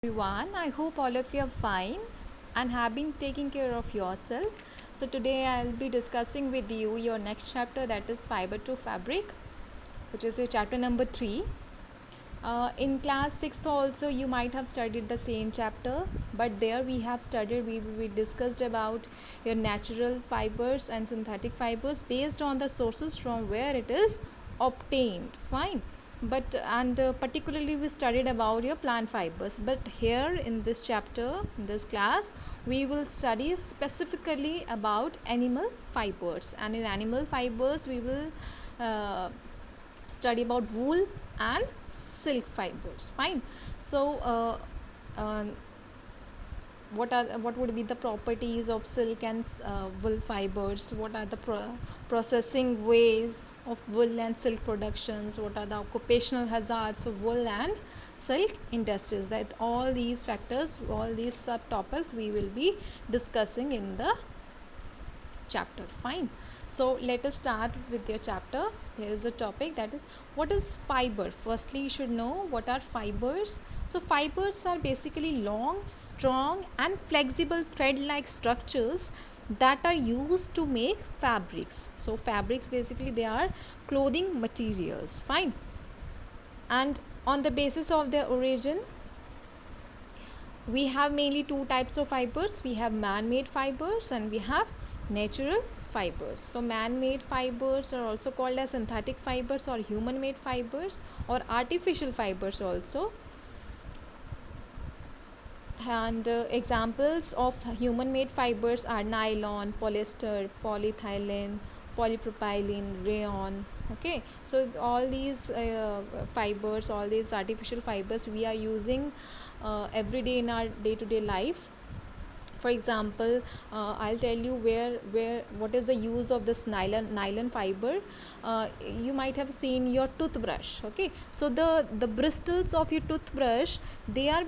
Everyone, I hope all of you are fine and have been taking care of yourself. So today I'll be discussing with you your next chapter, that is fiber to fabric, which is your chapter number 3. In class 6th also you might have studied the same chapter, but there we discussed about your natural fibers and synthetic fibers based on the sources from where it is obtained. Fine. But and particularly we studied about your plant fibers, but here in this chapter, in this class, we will study specifically about animal fibers, and in animal fibers we will study about wool and silk fibers. Fine. So what would be the properties of silk and wool fibers? What are the processing ways of wool and silk productions? What are the occupational hazards of wool and silk industries? That all these factors, all these subtopics we will be discussing in the chapter. Fine. So let us start with your chapter. There is a topic, that is, what is fiber? Firstly, you should know what are fibers. So fibers are basically long, strong and flexible thread like structures that are used to make fabrics. So fabrics, basically they are clothing materials. Fine. And on the basis of their origin, we have mainly two types of fibers. We have man-made fibers and we have natural fibers. So man-made fibers are also called as synthetic fibers or human-made fibers or artificial fibers also. And examples of human-made fibers are nylon, polyester, polyethylene, polypropylene, rayon. Okay, so all these fibers, all these artificial fibers we are using every day in our day-to-day life. For example, I'll tell you where what is the use of this nylon fiber. You might have seen your toothbrush. Okay, so the bristles of your toothbrush, they are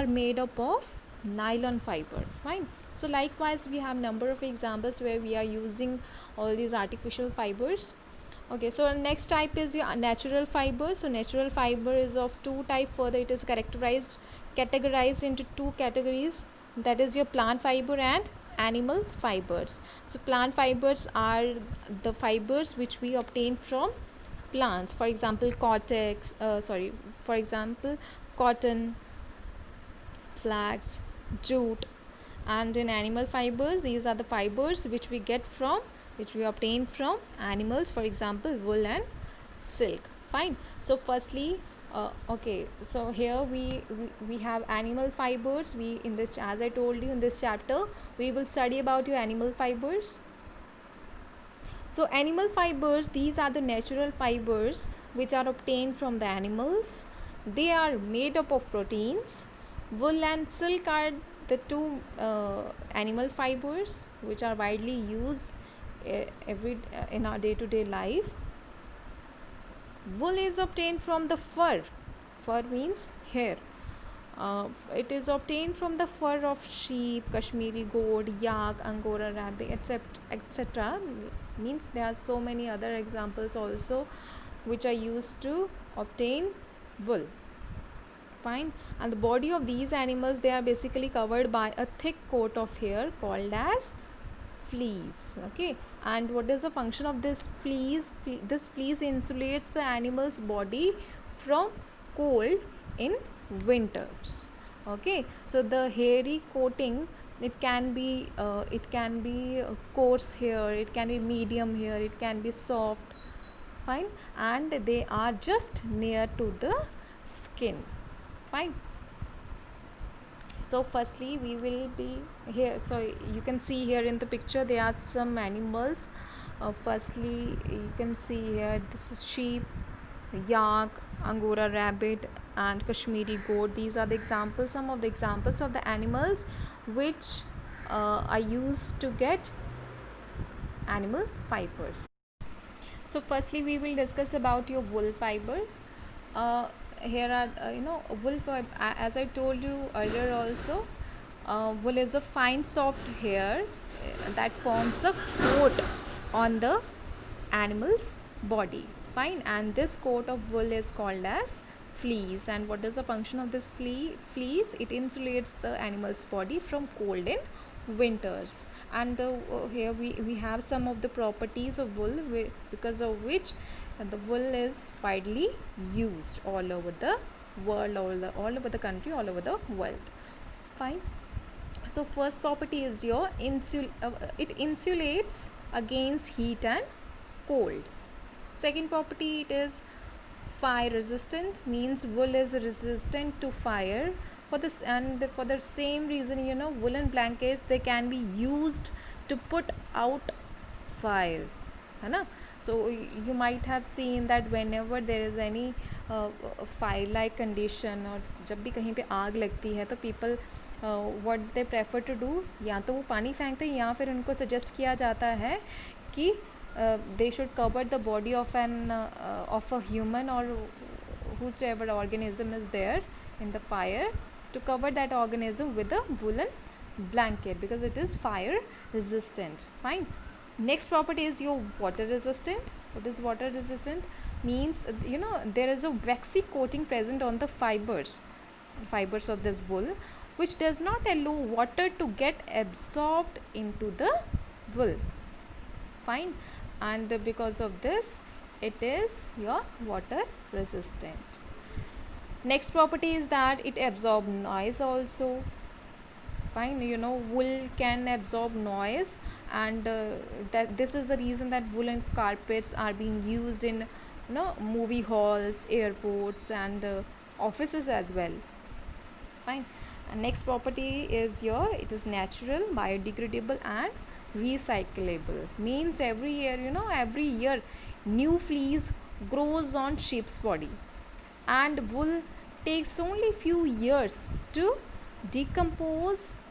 made up of nylon fiber. Fine. So likewise we have number of examples where we are using all these artificial fibers. Okay, so next type is your natural fiber. So natural fiber is of two type. Further, it is categorized into two categories, that is your plant fiber and animal fibers. So plant fibers are the fibers which we obtain from plants. For example, for example, cotton, flax, jute. And in animal fibers, these are the fibers which we obtain from animals, for example wool and silk. Fine. So firstly, okay, so here we have animal fibers. We in this, as I told you, in this chapter we will study about your animal fibers. So animal fibers, these are the natural fibers which are obtained from the animals. They are made up of proteins. Wool and silk are the two animal fibers which are widely used in our day-to-day life. Wool is obtained from the fur. Fur means hair. It is obtained from the fur of sheep, Kashmiri goat, yak, Angora rabbit, etc. Means there are so many other examples also which are used to obtain wool. Fine. And the body of these animals, they are basically covered by a thick coat of hair called as fleece. Okay, and what is the function of this fleece? This fleece insulates the animal's body from cold in winters. Okay, so the hairy coating, it can be coarse hair, it can be medium hair, it can be soft. Fine. And they are just near to the skin. Fine. So firstly we will be here, so you can see here in the picture there are some animals. Firstly you can see here, this is sheep, yak, Angora rabbit and Kashmiri goat. These are the examples, some of the examples of the animals which are used to get animal fibers. So firstly we will discuss about your wool fiber. Here are wool fiber, as I told you earlier also. Wool is a fine soft hair that forms a coat on the animal's body. Fine. And this coat of wool is called as fleece. And what is the function of this fleece? It insulates the animal's body from cold in winters. And here we have some of the properties of wool, because of which the wool is widely used all over the world, all over the country, all over the world. Fine. So first property is your it insulates against heat and cold. Second property, it is fire resistant, means wool is resistant to fire. For this, and for the same reason, woolen blankets, they can be used to put out fire, है ना. So you might have seen that whenever there is any fire like condition, और जब भी कहीं पे आग लगती है, तो people what they prefer to do, या तो वो पानी फेंकते हैं, या फिर उनको सजेस्ट किया जाता है कि they should cover the body of a human or whosoever organism is there in the fire, to cover that organism with a woolen blanket, because it is fire resistant. Fine. Next property is your water resistant. What is water resistant? Means there is a waxy coating present on the fibers of this wool, which does not allow water to get absorbed into the wool. Fine. And because of this, it is your water resistant. Next property is that it absorbs noise also. Fine. Wool can absorb noise, and that this is the reason that woolen carpets are being used in movie halls, airports, and offices as well. Fine. And next property is it is natural, biodegradable, and recyclable. Means every year new fleece grows on sheep's body, and wool takes only few years to decompose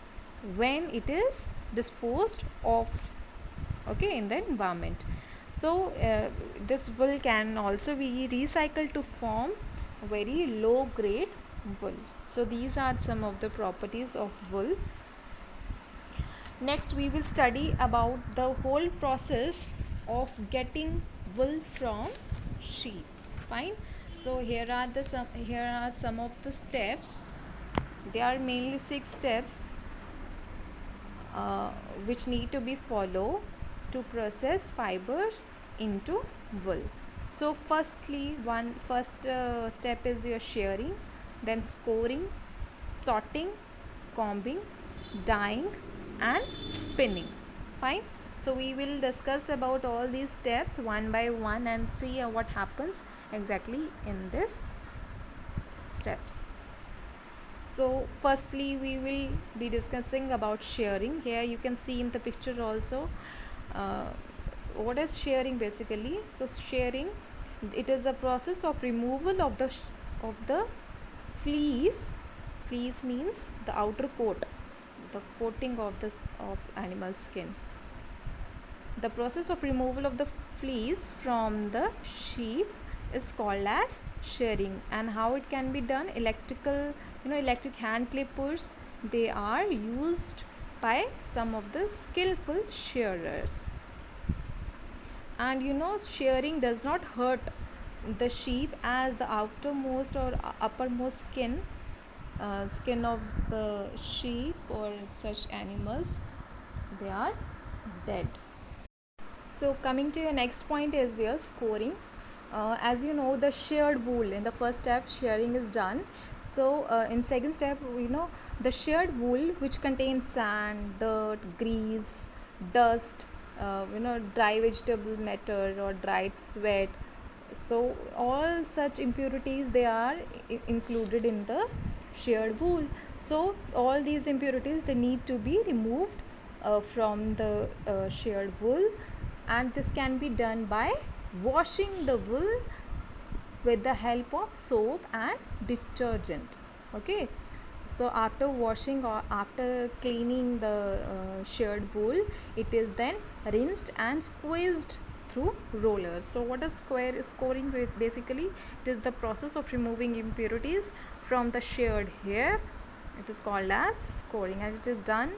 when it is disposed of, okay, in the environment. So this wool can also be recycled to form very low grade wool. So these are some of the properties of wool. Next we will study about the whole process of getting wool from sheep. Fine. So here are some of the steps. There are mainly 6 steps which need to be followed to process fibers into wool. So first step is your shearing, then scoring, sorting, combing, dyeing, and spinning. Fine. So we will discuss about all these steps one by one and see what happens exactly in this steps. So firstly we will be discussing about shearing. Here you can see in the picture also what is shearing basically. So shearing, it is a process of removal of the fleece. Fleece means the outer coat, the coating of animal skin. The process of removal of the fleece from the sheep is called as shearing. And how it can be done? Electric hand clippers, they are used by some of the skillful shearers. And shearing does not hurt the sheep, as the outermost or uppermost skin of the sheep or such animals, they are dead. So coming to your next point is your scoring. As you know, the sheared wool, in the first step shearing is done. So in second step, the sheared wool, which contains sand, dirt, grease, dust, dry vegetable matter or dried sweat, so all such impurities, they are included in the sheared wool. So all these impurities, they need to be removed from the sheared wool, and this can be done by washing the wool with the help of soap and detergent. Okay. So after washing or after cleaning the sheared wool, it is then rinsed and squeezed through rollers. So what is scoring basically? It is the process of removing impurities from the sheared hair. It is called as scoring, and it is done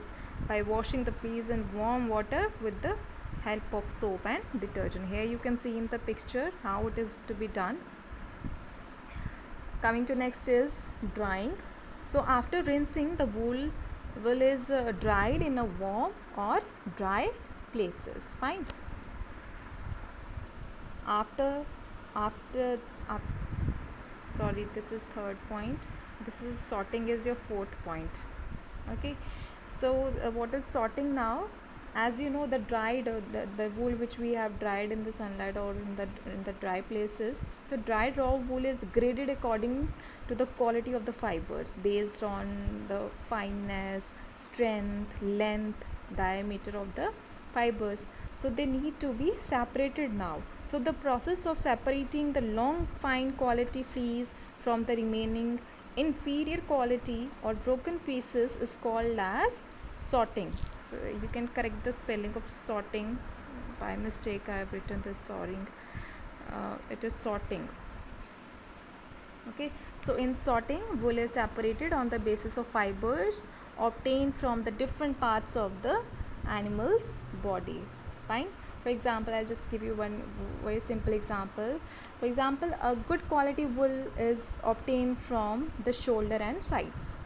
by washing the fleece in warm water with the help of soap and detergent. Here you can see in the picture how it is to be done. Coming to next is drying. So after rinsing, the wool is dried in a warm or dry places. Fine. After after, sorry, this is third point. This is sorting is your fourth point. Okay, so what is sorting now? As you know, the dried the wool which we have dried in the sunlight or in the dry places, the dried raw wool is graded according to the quality of the fibers based on the fineness, strength, length, diameter of the fibers. So they need to be separated now. So the process of separating the long fine quality fleece from the remaining inferior quality or broken pieces is called as sorting. So you can correct the spelling of sorting. By mistake I have written the sorting. It is sorting. Okay, so in sorting, wool is separated on the basis of fibers obtained from the different parts of the animal's body. Fine. For example, I'll just give you one very simple example. For example, a good quality wool is obtained from the shoulder and sides,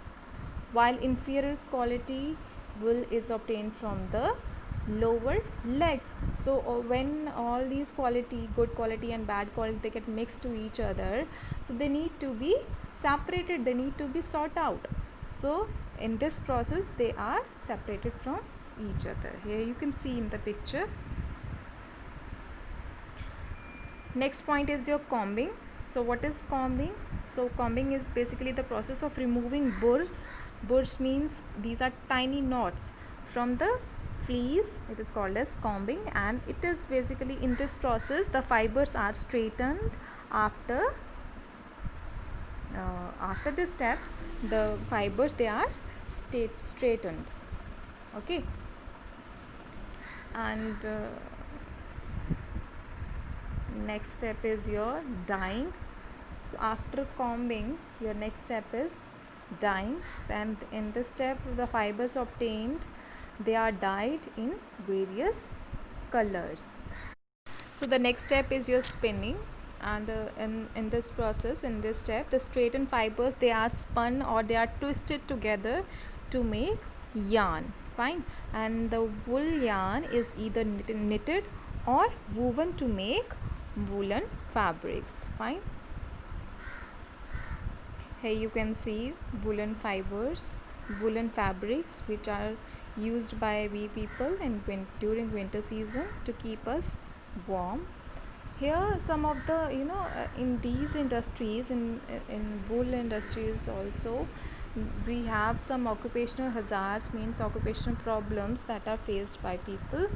while inferior quality wool is obtained from the lower legs. So when all these quality, good quality and bad quality, they get mixed to each other, so they need to be separated, they need to be sorted out. So in this process they are separated from each other. Here you can see in the picture. Next point is your combing. So what is combing? So combing is basically the process of removing burrs. Burrs means these are tiny knots from the fleece. It is called as combing, and it is basically in this process the fibers are straightened. After this step, the fibers, they are straightened. Okay, and next step is your dyeing. So after combing, your next step is dyeing, and in this step the fibers obtained, they are dyed in various colors. So the next step is your spinning, and in this process, in this step, the straightened fibers, they are spun or they are twisted together to make yarn. Fine. And the wool yarn is either knitted or woven to make woolen fabrics. Fine. Here you can see woolen fibers, woolen fabrics which are used by we people during winter season to keep us warm. Here some of the, in these industries, in wool industries also, we have some occupational hazards, means occupational problems that are faced by people.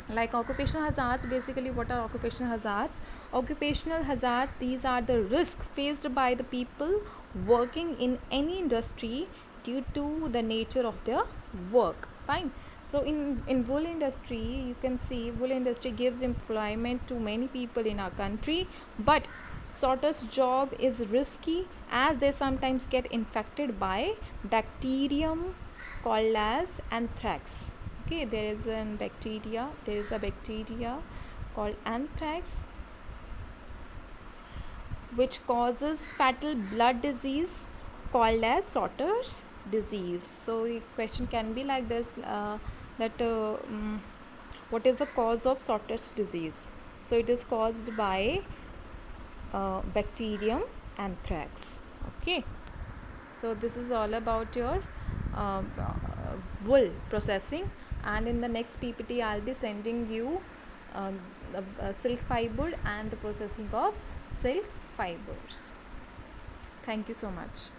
Like occupational hazards, basically what are occupational hazards? Occupational hazards, these are the risks faced by the people working in any industry due to the nature of their work. Fine. So in wool industry, you can see wool industry gives employment to many people in our country, but sorters job is risky as they sometimes get infected by bacterium called as anthrax. Okay, there is a bacteria called anthrax which causes fatal blood disease called as sorter's disease. So the question can be like this, what is the cause of sorter's disease? So it is caused by bacterium anthrax. Okay, so this is all about your wool processing, and in the next PPT I'll be sending you the silk fiber and the processing of silk fibers. Thank you so much.